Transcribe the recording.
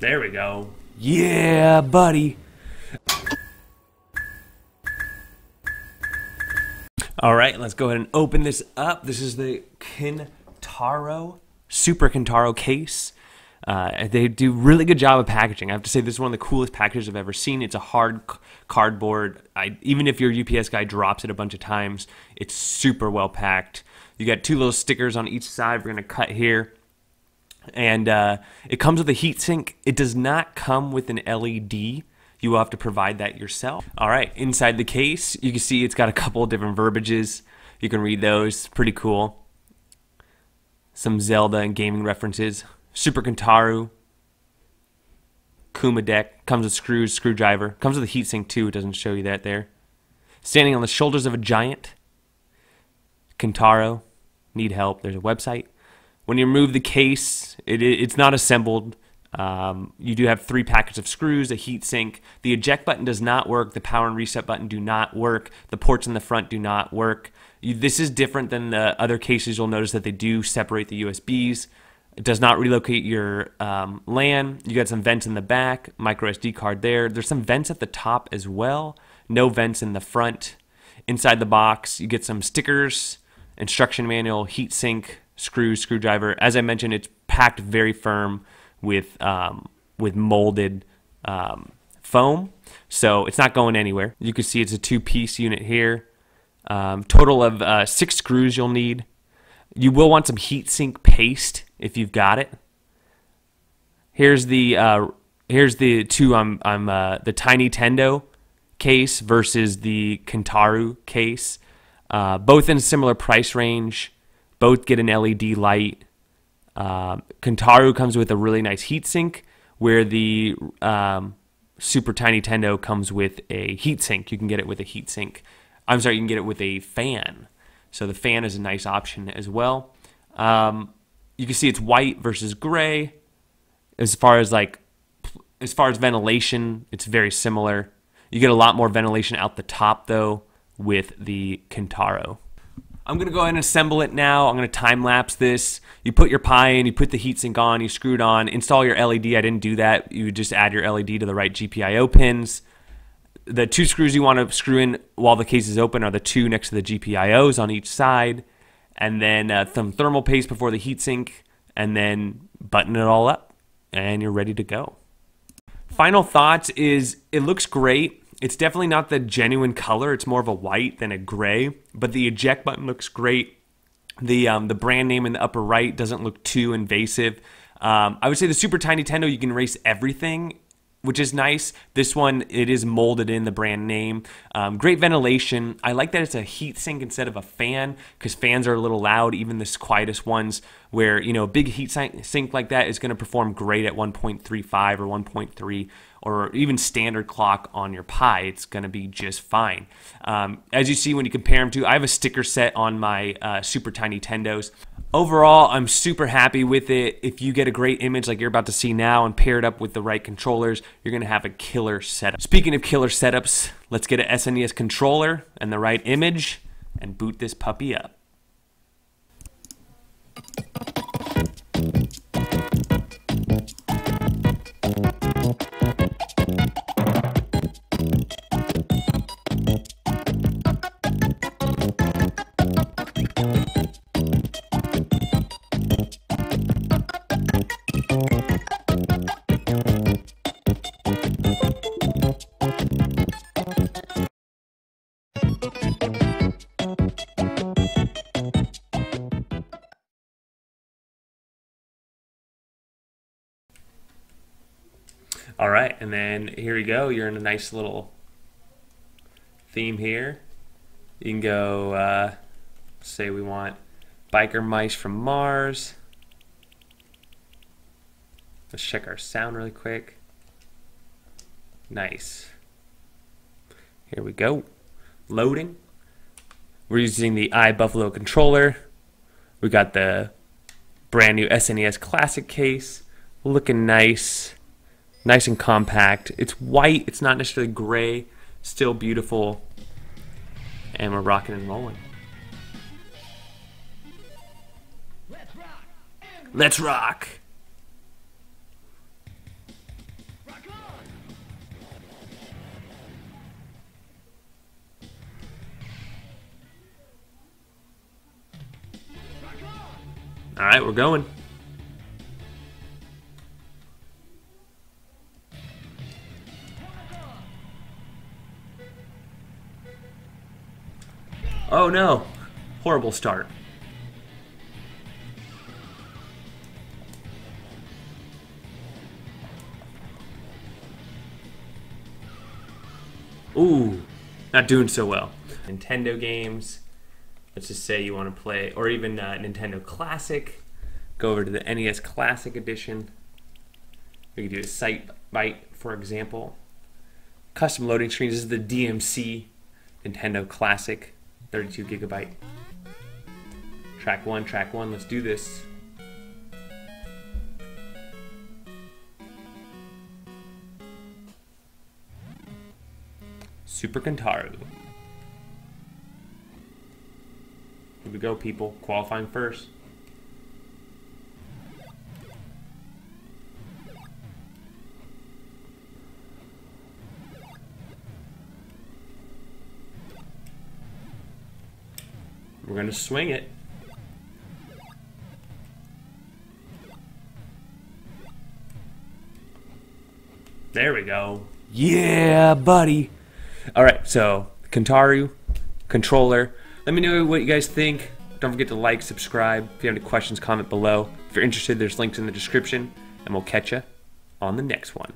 There we go. Yeah, buddy. All right, let's go ahead and open this up. This is the Kantaro, Super Kantaro case. They do a really good job of packaging. I have to say this is one of the coolest packages I've ever seen. It's a hard cardboard. Even if your UPS guy drops it a bunch of times, it's super well packed. You got two little stickers on each side. We're going to cut here. And it comes with a heatsink. It does not come with an LED. You will have to provide that yourself. All right, inside the case, you can see it's got a couple of different verbiages. You can read those. Pretty cool. Some Zelda and gaming references. Super Kantaro. Kuma deck. Comes with screws, screwdriver. Comes with a heatsink too. It doesn't show you that there. Standing on the shoulders of a giant. Kantaro. Need help. There's a website. When you remove the case, it's not assembled. You do have 3 packets of screws, a heatsink. The eject button does not work. The power and reset button do not work. The ports in the front do not work. This is different than the other cases. You'll notice that they do separate the USBs. It does not relocate your LAN. You got some vents in the back, micro SD card there. There's some vents at the top as well. No vents in the front. Inside the box, you get some stickers, instruction manual, heatsink, screws, screwdriver. As I mentioned, it's packed very firm with molded foam, so it's not going anywhere. You can see it's a 2-piece unit here. Total of 6 screws you'll need. You will want some heatsink paste if you've got it. Here's the two the Tiny Tendo case versus the Kantaro case. Both in a similar price range. Both get an LED light. Kantaro comes with a really nice heatsink, where the Super Tiny Tendo comes with a heatsink. You can get it with a heatsink. I'm sorry, you can get it with a fan. So the fan is a nice option as well. You can see it's white versus gray. As far as ventilation, it's very similar. You get a lot more ventilation out the top though with the Kantaro. I'm going to go ahead and assemble it now. I'm going to time-lapse this. You put your Pi in, you put the heatsink on, you screw it on, install your LED. I didn't do that. You would just add your LED to the right GPIO pins. The 2 screws you want to screw in while the case is open are the 2 next to the GPIOs on each side. And then some thermal paste before the heatsink, and then button it all up, and you're ready to go. Final thoughts is it looks great. It's definitely not the genuine color. It's more of a white than a gray, but the eject button looks great. The brand name in the upper right doesn't look too invasive. I would say the Super Tiny Tendo, you can erase everything, which is nice. This one, it is molded in the brand name. Great ventilation. I like that it's a heatsink instead of a fan, because fans are a little loud, even the quietest ones, where, you know, a big heat sink like that is going to perform great at 1.35 or 1.3, or even standard clock on your Pi. It's going to be just fine. As you see when you compare them to, I have a sticker set on my Super Tiny Tendos. Overall, I'm super happy with it. If you get a great image like you're about to see now and pair it up with the right controllers, you're going to have a killer setup. Speaking of killer setups, let's get an SNES controller and the right image and boot this puppy up. All right, and then here we go. You're in a nice little theme here. You can go, say we want biker mice from Mars. Let's check our sound really quick. Nice. Here we go. Loading. We're using the iBuffalo controller. We got the brand new SNES Classic case. Looking nice. Nice and compact. It's white. It's not necessarily gray. Still beautiful. And we're rocking and rolling. Let's rock! All right, we're going. Oh no, horrible start. Ooh, not doing so well. Nintendo games. Let's just say you want to play, or even Nintendo Classic. Go over to the NES Classic Edition. We can do a Sight Byte, for example. Custom loading screens. This is the DMC Nintendo Classic, 32 gigabyte. Track one. Let's do this. Super Kantaro. Here we go, people. Qualifying first. We're going to swing it. There we go. Yeah, buddy. All right, so Kantaro controller. Let me know what you guys think. Don't forget to like, subscribe. If you have any questions, comment below. If you're interested, there's links in the description, and we'll catch you on the next one.